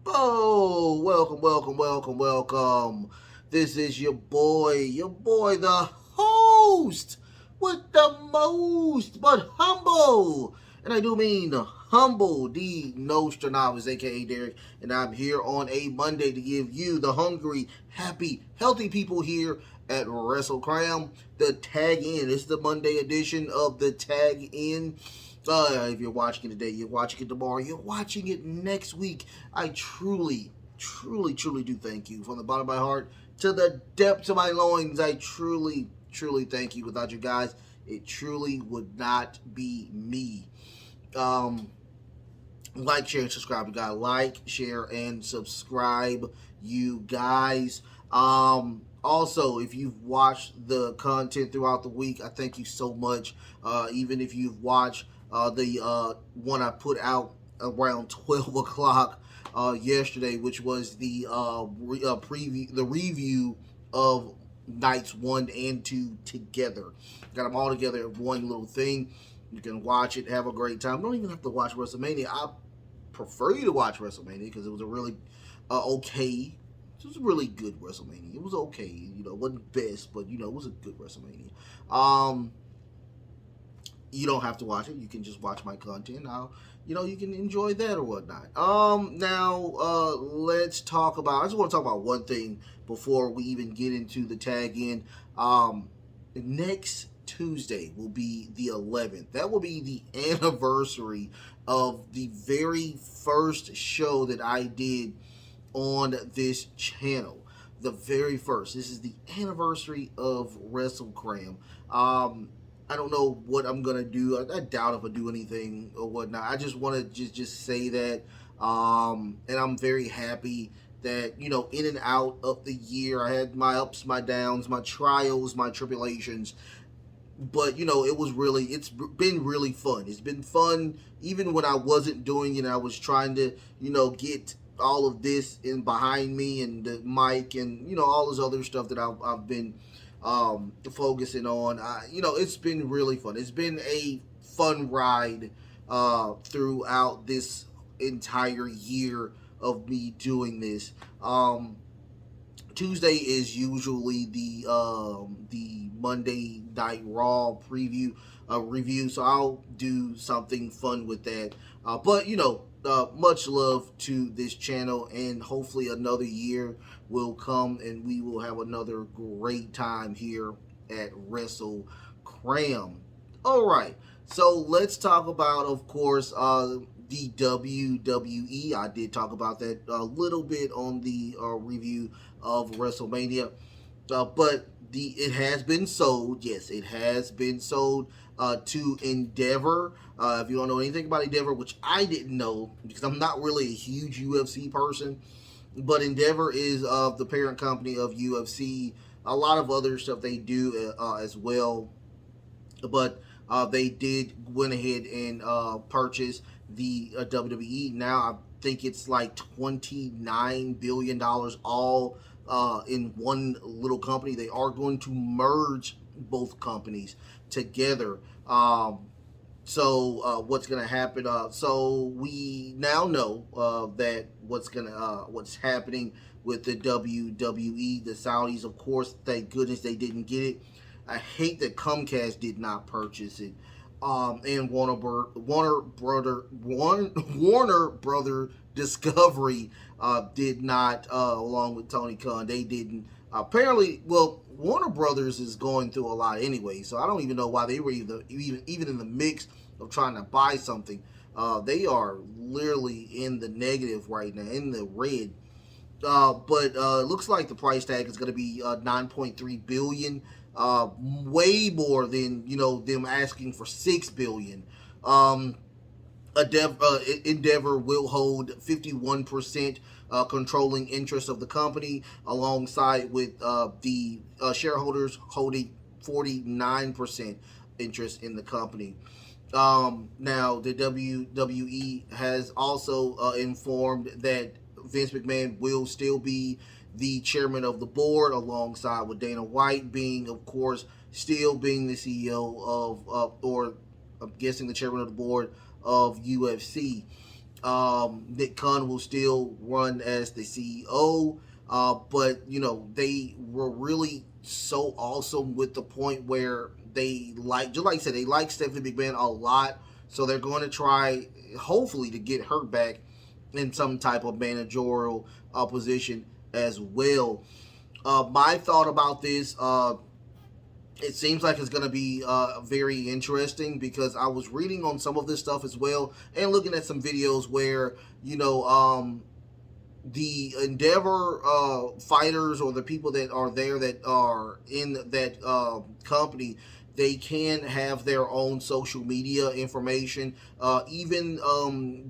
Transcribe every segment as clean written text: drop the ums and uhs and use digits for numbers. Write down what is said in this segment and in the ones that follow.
Oh, welcome. This is your boy, the host with the most, but humble. And I do mean humble, the Nostradamus, aka Derek. And I'm here on a Monday to give you the hungry, happy, healthy people here at WrestleCram. The Tag In. It's the Monday edition of the Tag In. If you're watching it today, you're watching it tomorrow, you're watching it next week. I truly do thank you from the bottom of my heart to the depths of my loins. I truly thank you. Without you guys, it truly would not be me. Um, like, share, and subscribe. You gotta like, share, and subscribe, you guys. Also, if you've watched the content throughout the week, I thank you so much. Even if you've watched the one I put out around 12 o'clock yesterday, which was the the review of nights 1 and 2 together. Got them all together in one little thing. You can watch it, have a great time. Don't even have to watch WrestleMania. I prefer you to watch WrestleMania because it was a really okay. It was a really good WrestleMania. It was okay. It wasn't best, but it was a good WrestleMania. You don't have to watch it. You can just watch my content. You can enjoy that or whatnot. Now let's talk about. I just want to talk about one thing before we even get into the tag in. Next Tuesday will be the 11th. That will be the anniversary of the very first show that I did on this channel. The very first. This is the anniversary of WrestleCram. I don't know what I'm gonna do. I doubt if I do anything or whatnot. I just want to just say that, and I'm very happy that in and out of the year, I had my ups, my downs, my trials, my tribulations. But it's been really fun. It's been fun even when I wasn't doing it. I was trying to get all of this in behind me and the mic and all this other stuff that I've been focusing on. It's been really fun. It's been a fun ride throughout this entire year of me doing this. Tuesday is usually the Monday Night Raw preview review, so I'll do something fun with that. But much love to this channel, and hopefully another year will come, and we will have another great time here at Wrestle Cram. All right, so let's talk about, of course, the WWE. I did talk about that a little bit on the review of WrestleMania, but it has been sold. Yes, it has been sold to Endeavor. If you don't know anything about Endeavor, which I didn't know because I'm not really a huge UFC person, but Endeavor is the parent company of UFC. A lot of other stuff they do as well, but they did went ahead and purchase the WWE. Now I think it's like $29 billion all in one little company. They are going to merge both companies together. So what's going to happen? So we now know that what's happening with the WWE. The Saudis, of course, thank goodness they didn't get it. I hate that Comcast did not purchase it. And Warner Brother Discovery did not, along with Tony Khan, they didn't. Apparently, well, Warner Brothers is going through a lot anyway, so I don't even know why they were even in the mix of trying to buy something. They are literally in the negative right now, in the red. But it looks like the price tag is going to be 9.3 billion, way more than them asking for 6 billion. Endeavor will hold 51% controlling interest of the company, alongside with the shareholders holding 49% interest in the company. Now, the WWE has also informed that Vince McMahon will still be the chairman of the board, alongside with Dana White being, of course, still being the CEO of, or I'm guessing the chairman of the board of UFC. Nick Khan will still run as the CEO, but they were really so awesome with the point where they just like I said, they like Stephanie McMahon a lot, so they're going to try, hopefully, to get her back in some type of managerial position as well. My thought about this, it seems like it's going to be very interesting because I was reading on some of this stuff as well and looking at some videos where, the Endeavor fighters or the people that are there that are in that company, they can have their own social media information, even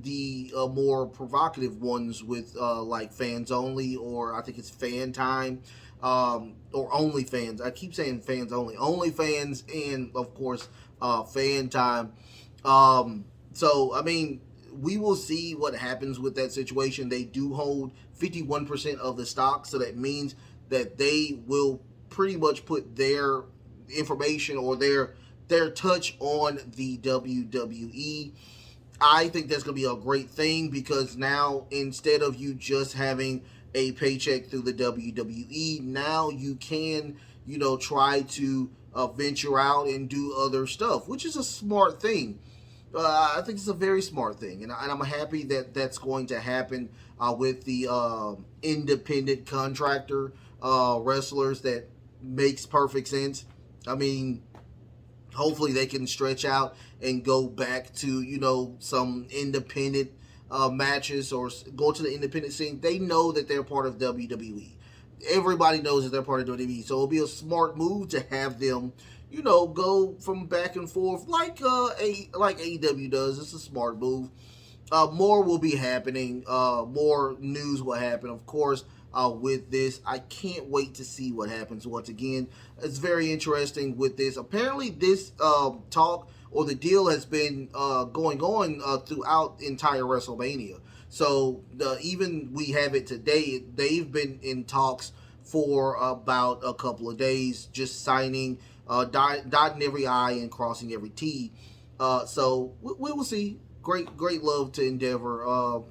the more provocative ones with like fans only, or I think it's fan time, or OnlyFans. I keep saying fans only, OnlyFans, and of course fan time. So I mean, we will see what happens with that situation. They do hold 51% of the stock, so that means that they will pretty much put their information or their touch on the WWE. I think that's going to be a great thing because now, instead of you just having a paycheck through the WWE, now you can, try to venture out and do other stuff, which is a smart thing. I think it's a very smart thing, and I'm happy that that's going to happen with the independent contractor wrestlers. That makes perfect sense. I mean, hopefully they can stretch out and go back to, some independent matches or go to the independent scene. They know that they're part of WWE. Everybody knows that they're part of WWE, so it'll be a smart move to have them, go from back and forth like AEW does. It's a smart move. More will be happening. More news will happen, of course, with this. I can't wait to see what happens once again. It's very interesting with this. Apparently, this talk or the deal has been going on throughout entire WrestleMania. So even we have it today, they've been in talks for about a couple of days, just signing, dotting every I and crossing every T. So we will see. Great love to Endeavor,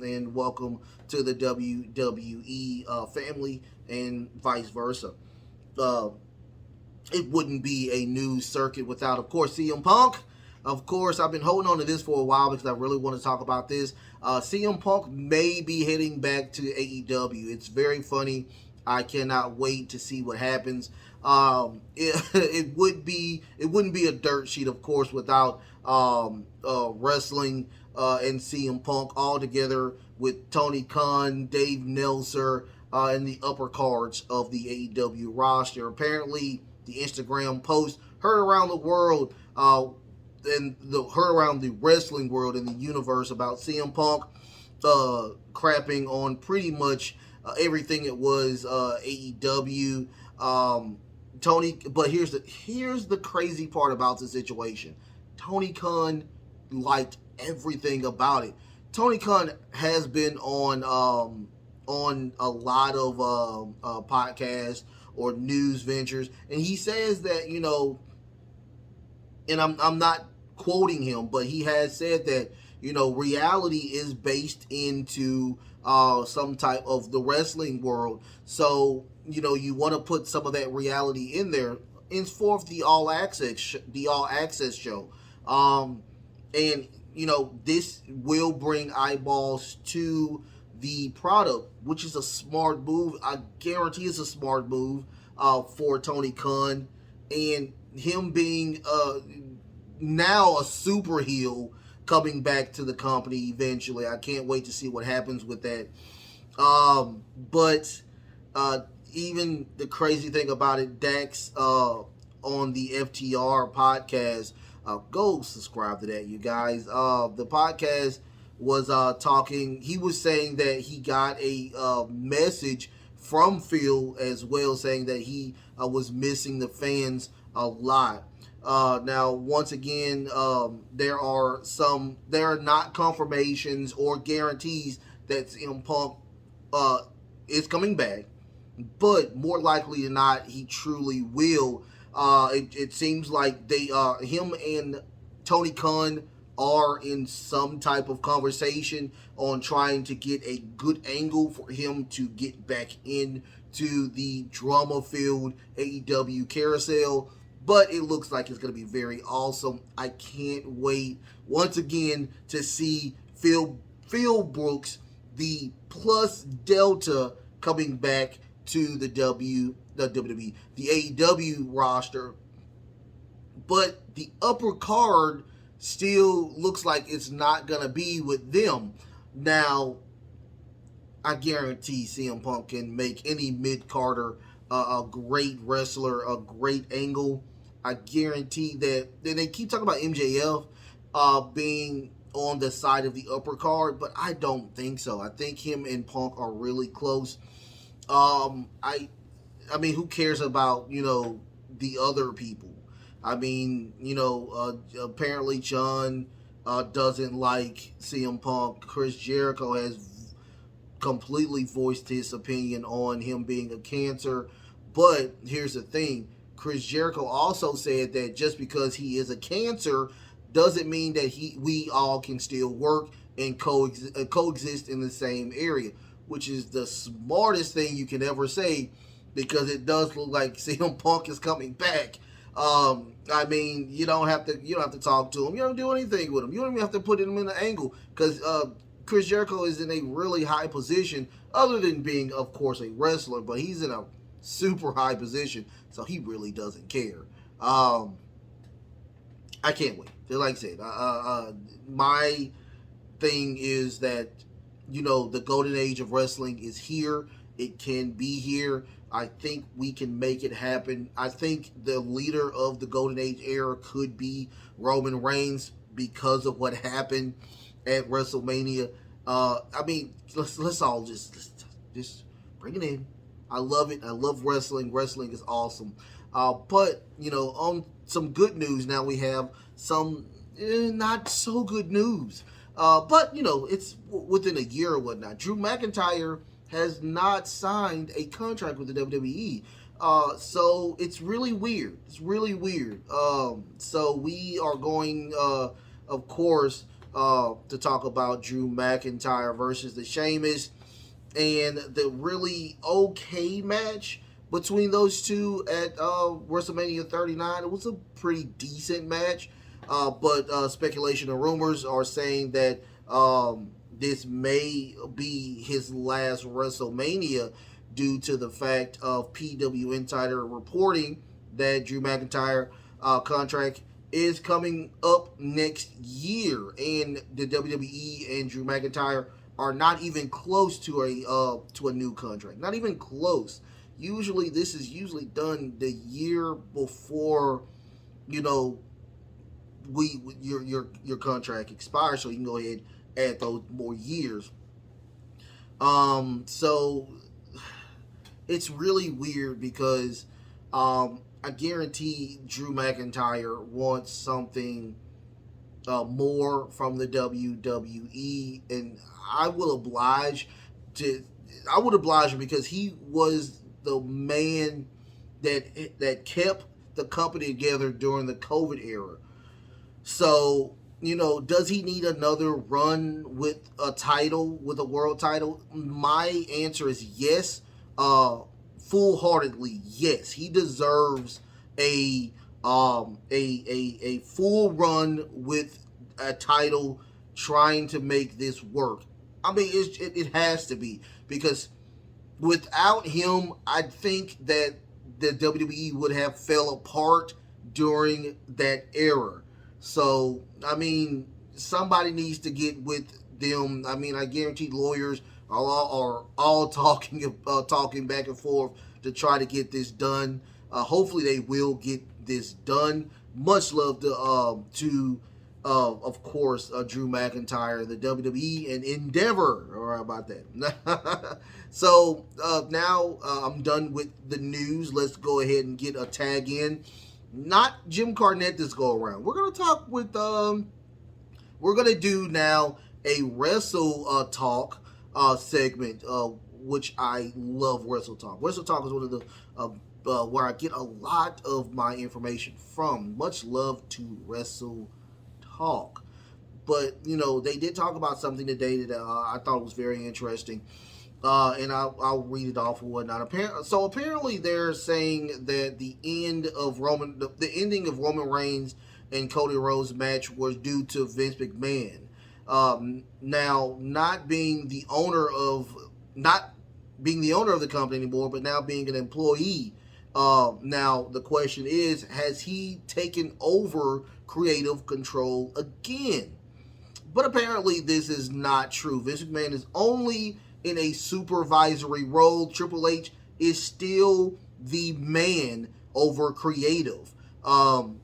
and welcome to the WWE family, and vice versa. It wouldn't be a news circuit without, of course, CM Punk. Of course, I've been holding on to this for a while because I really want to talk about this. CM Punk may be heading back to AEW. It's very funny. I cannot wait to see what happens. It wouldn't be a dirt sheet, of course, without wrestling and CM Punk all together with Tony Khan, Dave Meltzer, and the upper cards of the AEW roster. Apparently, the Instagram post heard around the world, and heard around the wrestling world and the universe about CM Punk crapping on pretty much everything it was AEW. Tony, but here's the crazy part about the situation. Tony Khan liked everything about it. Tony Khan has been on a lot of podcasts or news ventures, and he says that, and I'm not quoting him, but he has said that, reality is based into some type of the wrestling world. So, you want to put some of that reality in there. Henceforth, the All Access show, and this will bring eyeballs to the product, which is a smart move. I guarantee it's a smart move for Tony Khan, and him being now a super heel coming back to the company eventually. I can't wait to see what happens with that. But even the crazy thing about it, Dax on the FTR podcast, go subscribe to that, you guys. The podcast was talking. He was saying that he got a message from Phil as well, saying that he was missing the fans a lot. Now, once again, there are not confirmations or guarantees that CM Punk is coming back, but more likely than not, he truly will. It seems like him and Tony Khan are in some type of conversation on trying to get a good angle for him to get back into the drama-filled AEW carousel. But it looks like it's going to be very awesome. I can't wait once again to see Phil Brooks, the plus Delta, coming back to the WWE, the AEW roster. But the upper card still looks like it's not going to be with them. Now, I guarantee CM Punk can make any mid-carder a great wrestler, a great angle. I guarantee that. Then they keep talking about MJF being on the side of the upper card, but I don't think so. I think him and Punk are really close. I mean, who cares about, the other people? I mean, apparently John doesn't like CM Punk. Chris Jericho has completely voiced his opinion on him being a cancer. But here's the thing. Chris Jericho also said that just because he is a cancer doesn't mean that we all can still work and coexist in the same area, which is the smartest thing you can ever say, because it does look like CM Punk is coming back. I mean, you don't have to talk to him. You don't do anything with him. You don't even have to put him in an angle, because Chris Jericho is in a really high position, other than being, of course, a wrestler, but he's in a super high position, so he really doesn't care. I can't wait. Like I said, my thing is that, the golden age of wrestling is here. It can be here. I think we can make it happen. I think the leader of the golden age era could be Roman Reigns because of what happened at WrestleMania. I mean, let's all just bring it in. I love it. I love wrestling. Wrestling is awesome. But, on some good news, now we have some not so good news. But, it's within a year or whatnot. Drew McIntyre has not signed a contract with the WWE. So it's really weird. It's really weird. So we are going, of course, to talk about Drew McIntyre versus the Sheamus, and the really okay match between those two at WrestleMania 39. It was a pretty decent match, but speculation and rumors are saying that this may be his last WrestleMania, due to the fact of PW Insider reporting that Drew McIntyre contract is coming up next year, and the WWE and Drew McIntyre are not even close to a new contract. Not even close. Usually, this is done the year before, your contract expires, so you can go ahead and add those more years. So it's really weird, because I guarantee Drew McIntyre wants something more from the WWE, and I would oblige him, because he was the man that kept the company together during the COVID era. So, does he need another run with a title, with a world title? My answer is yes. Full-heartedly, yes. He deserves a full run with a title, trying to make this work. I mean, it has to be, because without him, I think that the WWE would have fell apart during that era. So, I mean, somebody needs to get with them. I mean, I guarantee lawyers are all talking back and forth to try to get this done. Hopefully, they will get this done. Much love to of course, Drew McIntyre, the WWE, and Endeavor. All right, about that. So now I'm done with the news. Let's go ahead and get a tag in. Not Jim Cornette this go around. We're gonna talk with. We're gonna do now a Wrestle Talk segment, which I love. Wrestle Talk. Wrestle Talk is one of the where I get a lot of my information from. Much love to Wrestle Talk. But, you know, they did talk about something today that I thought was very interesting. And I'll read it off and whatnot. Apparently they're saying that the ending of Roman Reigns and Cody Rhodes match was due to Vince McMahon. Now not being the owner of the company anymore, but now being an employee. Now the question is, has he taken over creative control again? But apparently this is not true. Vince McMahon is only in a supervisory role. Triple H is still the man over creative.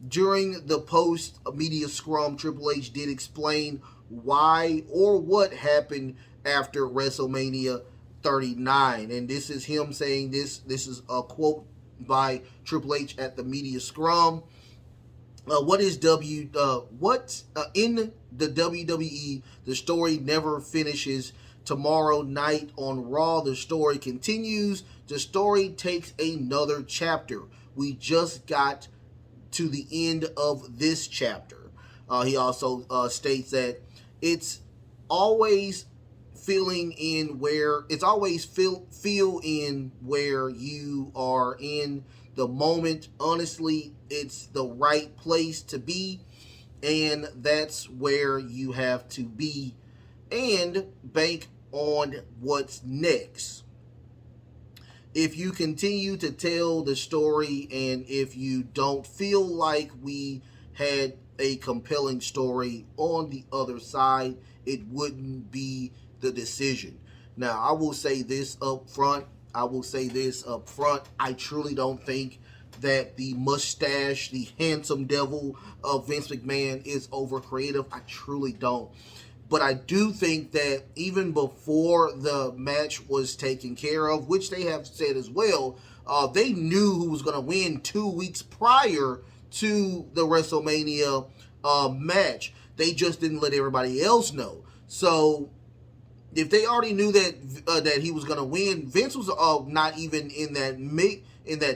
During the post-media scrum, Triple H did explain why or what happened after WrestleMania 39. And this is him saying this. This is a quote by Triple H at the media scrum. In the WWE, the story never finishes. Tomorrow night on Raw, the story continues. The story takes another chapter. We just got to the end of this chapter. He also states that it's always feel in where you are in the moment. Honestly, it's the right place to be, and that's where you have to be, and bank on what's next. If you continue to tell the story, and if you don't feel like we had a compelling story on the other side, it wouldn't be the decision. Now, I will say this up front. I truly don't think that the mustache, the handsome devil of Vince McMahon is over creative. I truly don't. But I do think that even before the match was taken care of, which they have said as well, they knew who was going to win 2 weeks prior to the WrestleMania match. They just didn't let everybody else know. So if they already knew that he was going to win, Vince was not even in that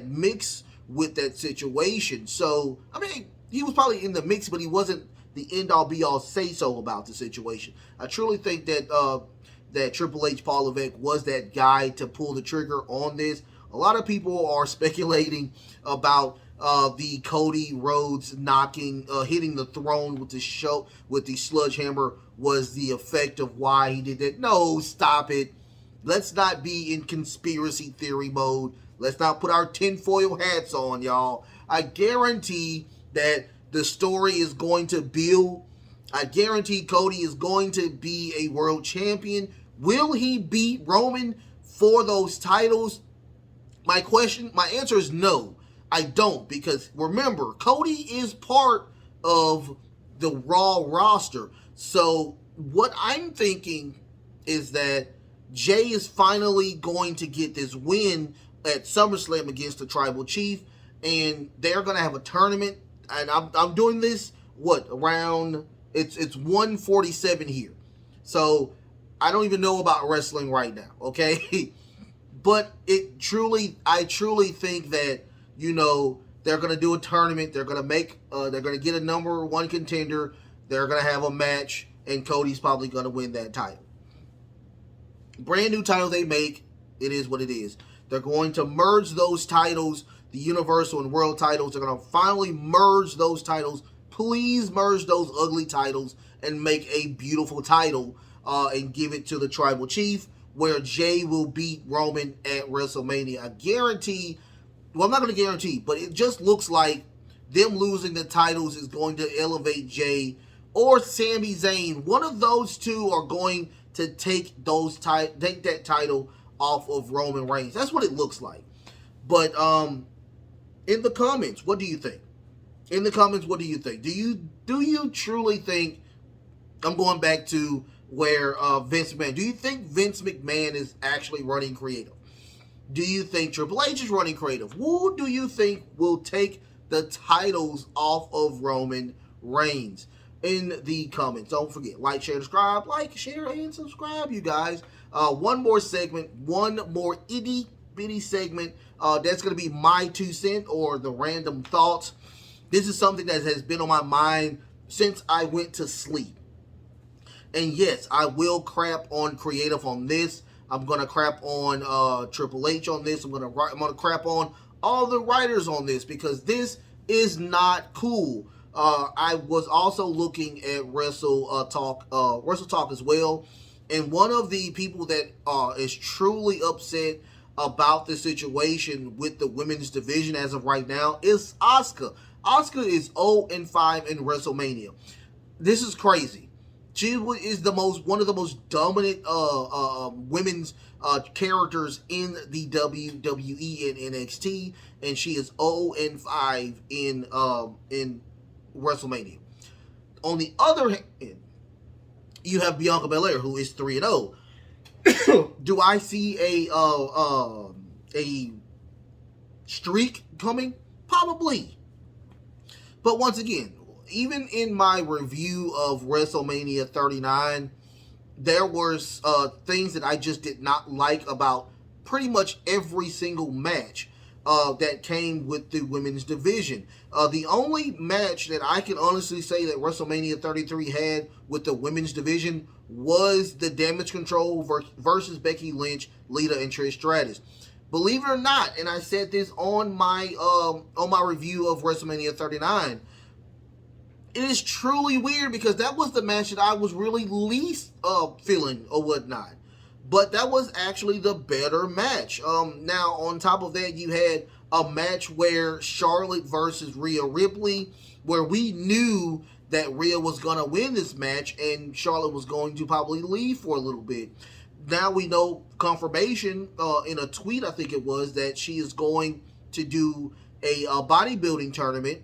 mix with that situation. So I mean, he was probably in the mix, but he wasn't the end-all be-all say-so about the situation. I truly think that that Triple H, Paul Levesque, was that guy to pull the trigger on this. A lot of people are speculating about the Cody Rhodes hitting the throne with the sledgehammer was the effect of why he did that. No, stop it. Let's not be in conspiracy theory mode. Let's not put our tinfoil hats on, y'all. I guarantee that the story is going to build. I guarantee Cody is going to be a world champion. Will he beat Roman for those titles? My answer is no. I don't, because remember, Cody is part of the Raw roster. So what I'm thinking is that Jay is finally going to get this win at SummerSlam against the Tribal Chief, and they're going to have a tournament. And I'm doing this, it's 1:47 here. So I don't even know about wrestling right now, okay? But I truly think that, you know, they're going to do a tournament. They're going to get a number one contender. They're going to have a match, and Cody's probably going to win that title. Brand new title they make, it is what it is. They're going to merge those titles, the Universal and World titles. They're going to finally merge those titles. Please merge those ugly titles and make a beautiful title and give it to the Tribal Chief, where Jay will beat Roman at WrestleMania. I guarantee, well, I'm not going to guarantee, but it just looks like them losing the titles is going to elevate Jay or Sami Zayn. One of those two are going to take that title off of Roman Reigns. That's what it looks like. But in the comments, what do you think? In the comments, what do you think? Do you truly think, I'm going back to where Vince McMahon, do you think Vince McMahon is actually running creative? Do you think Triple H is running creative? Who do you think will take the titles off of Roman Reigns? In the comments. Don't forget, like, share, subscribe. Like, share, and subscribe, you guys. One more segment, one more itty bitty segment. That's going to be my 2 cents or the random thoughts. This is something that has been on my mind since I went to sleep. And yes, I will crap on creative on this. I'm gonna crap on Triple H on this. I'm gonna crap on all the writers on this because this is not cool. I was also looking at Wrestle Talk as well, and one of the people that is truly upset about the situation with the women's division as of right now is Asuka. Asuka is 0-5 in WrestleMania. This is crazy. She is one of the most dominant women's characters in the WWE and NXT, and she is 0-5 in WrestleMania. On the other hand, you have Bianca Belair, who is 3-0. Do I see a streak coming? Probably. But once again, even in my review of WrestleMania 39, there were things that I just did not like about pretty much every single match that came with the women's division. The only match that I can honestly say that WrestleMania 33 had with the women's division was the Damage Control versus Becky Lynch, Lita, and Trish Stratus. Believe it or not, and I said this on my review of WrestleMania 39, it is truly weird because that was the match that I was really least feeling or whatnot. But that was actually the better match. Now, on top of that, you had a match where Charlotte versus Rhea Ripley, where we knew that Rhea was going to win this match and Charlotte was going to probably leave for a little bit. Now we know confirmation in a tweet, I think it was, that she is going to do a bodybuilding tournament.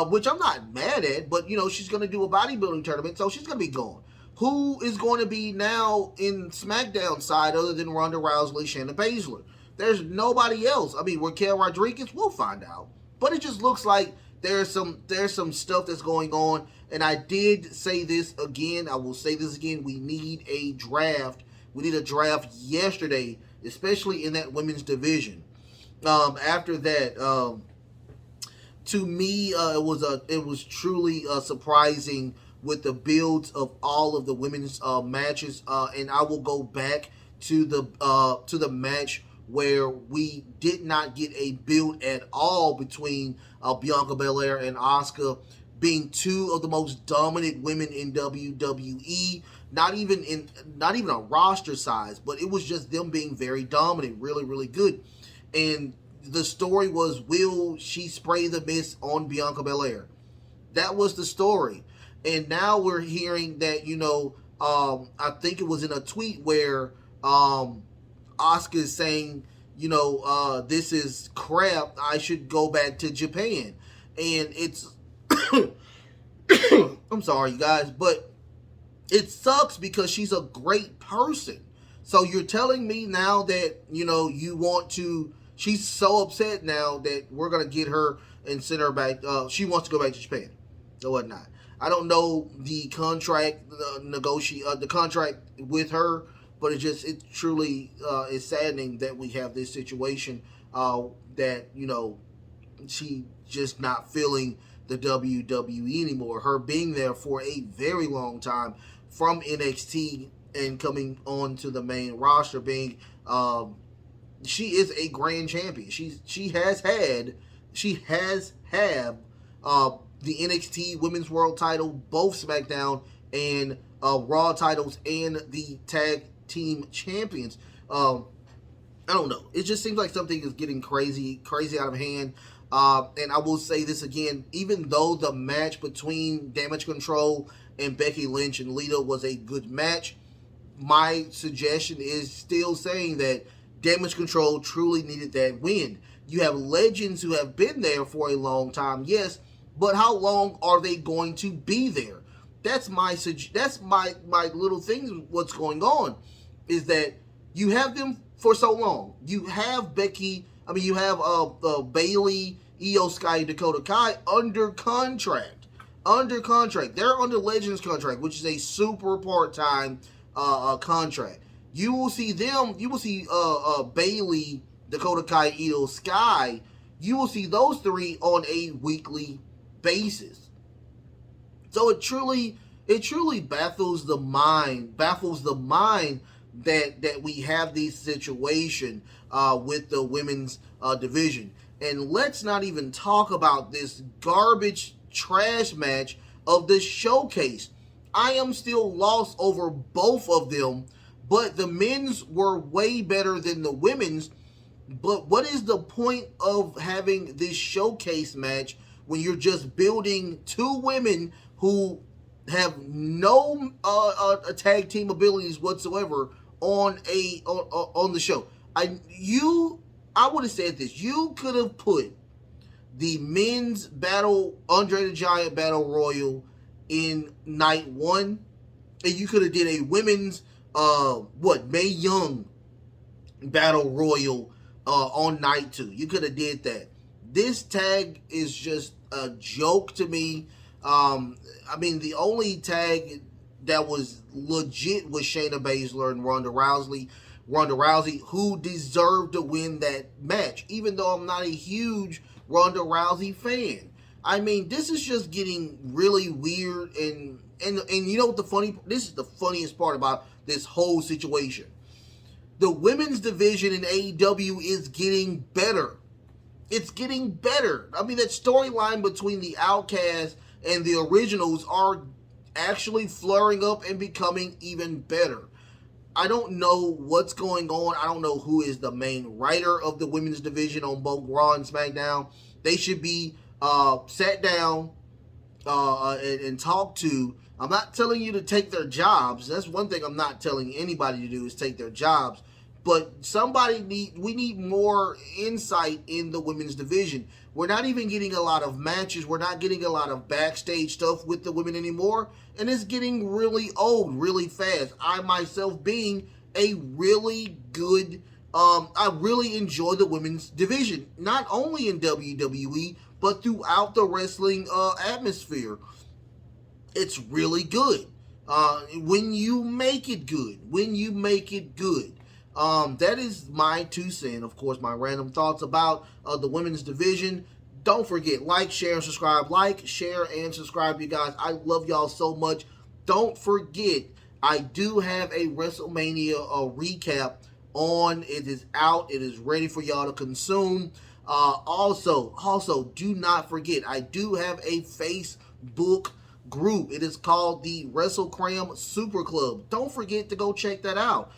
Which I'm not mad at, but, she's going to do a bodybuilding tournament, so she's going to be gone. Who is going to be now in SmackDown side other than Ronda Rousey, Shayna Baszler? There's nobody else. I mean, Raquel Rodriguez, we'll find out. But it just looks like there's some stuff that's going on, and I did say this again. I will say this again. We need a draft. We need a draft yesterday, especially in that women's division. After that, to me, it was truly surprising with the builds of all of the women's matches, and I will go back to the match where we did not get a build at all between Bianca Belair and Asuka, being two of the most dominant women in WWE. Not even a roster size, but it was just them being very dominant, really, really good. And the story was, will she spray the mist on Bianca Belair? That was the story. And now we're hearing that, I think it was in a tweet where Asuka is saying, this is crap. I should go back to Japan. And it's, I'm sorry, you guys, but it sucks because she's a great person. So you're telling me now that, you want to, she's so upset now that we're going to get her and send her back. She wants to go back to Japan or whatnot. I don't know the contract, the contract with her, but it truly is saddening that we have this situation that, she just not feeling the WWE anymore. Her being there for a very long time from NXT and coming on to the main roster, being she is a grand champion. She has had the NXT Women's World Title, both SmackDown and Raw titles, and the Tag Team Champions. I don't know. It just seems like something is getting crazy out of hand. And I will say this again, even though the match between Damage Control and Becky Lynch and Lita was a good match, my suggestion is still saying that Damage Control truly needed that win. You have legends who have been there for a long time, yes, but how long are they going to be there? That's my little thing. What's going on is that you have them for so long. You have Becky. I mean, you have Bayley, Io Sky, Dakota Kai under contract. They're under Legends contract, which is a super part-time contract. You will see them. You will see Bayley, Dakota Kai, Io Sky. You will see those three on a weekly basis. So it truly It truly baffles the mind, that we have this situation with the women's division. And let's not even talk about this garbage trash match of the showcase. I am still lost over both of them, but the men's were way better than the women's. But what is the point of having this showcase match when you're just building two women who have no tag team abilities whatsoever on the show? I would have said this. You could have put the men's battle, Andre the Giant battle royal, in night one, and you could have did a women's Mae Young battle royal on night two. You could have did that. This tag is just a joke to me. I mean, the only tag that was legit was Shayna Baszler and Ronda Rousey, who deserved to win that match, even though I'm not a huge Ronda Rousey fan. I mean, this is just getting really weird, and you know what this is the funniest part about this whole situation. The women's division in AEW is getting better. It's getting better. I mean, that storyline between the Outcasts and the Originals are actually flaring up and becoming even better. I don't know what's going on. I don't know who is the main writer of the women's division on both Raw and SmackDown. They should be sat down and talked to. I'm not telling you to take their jobs. That's one thing I'm not telling anybody to do, is take their jobs. But we need more insight in the women's division. We're not even getting a lot of matches. We're not getting a lot of backstage stuff with the women anymore. And it's getting really old really fast. I myself being a really good, I really enjoy the women's division. Not only in WWE, but throughout the wrestling atmosphere. It's really good. When you make it good. That is my 2 cents. Of course, my random thoughts about the women's division. Don't forget, like, share, and subscribe. Like, share, and subscribe, you guys. I love y'all so much. Don't forget, I do have a WrestleMania recap on. It is out. It is ready for y'all to consume. Also, do not forget, I do have a Facebook group. It is called the WrestleCram Super Club. Don't forget to go check that out.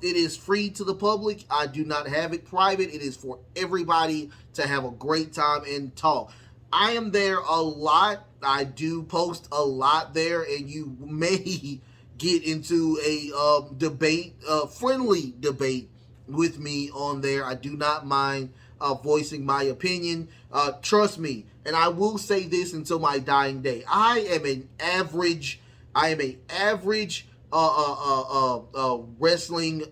It is free to the public. I do not have it private. It is for everybody to have a great time and talk. I am there a lot. I do post a lot there, and you may get into a debate, friendly debate with me on there. I do not mind voicing my opinion. Trust me, and I will say this until my dying day. I am an average wrestling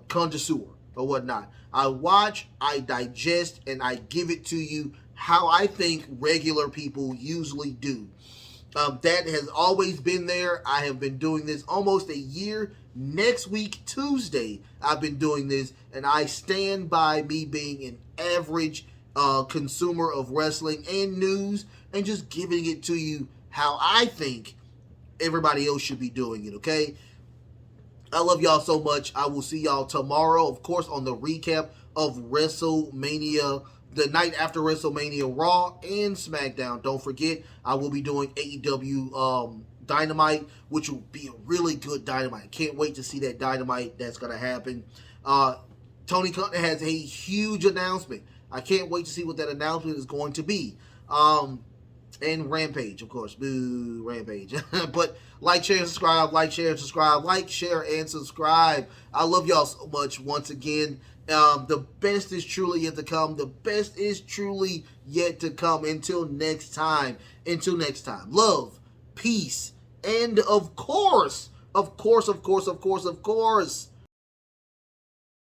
connoisseur or whatnot. I watch, I digest, and I give it to you how I think regular people usually do. That has always been there. I have been doing this almost a year. Next week, Tuesday, I've been doing this, and I stand by me being an average consumer of wrestling and news, and just giving it to you how I think everybody else should be doing it, okay? I love y'all so much. I will see y'all tomorrow, of course, on the recap of WrestleMania, the night after WrestleMania Raw and SmackDown. Don't forget, I will be doing AEW Dynamite, which will be a really good Dynamite. Can't wait to see that Dynamite that's going to happen. Tony Khan has a huge announcement. I can't wait to see what that announcement is going to be. And Rampage, of course. Boo, Rampage. But like, share, and subscribe. Like, share, and subscribe. Like, share, and subscribe. I love y'all so much once again. The best is truly yet to come. The best is truly yet to come. Until next time. Love, peace, and of course,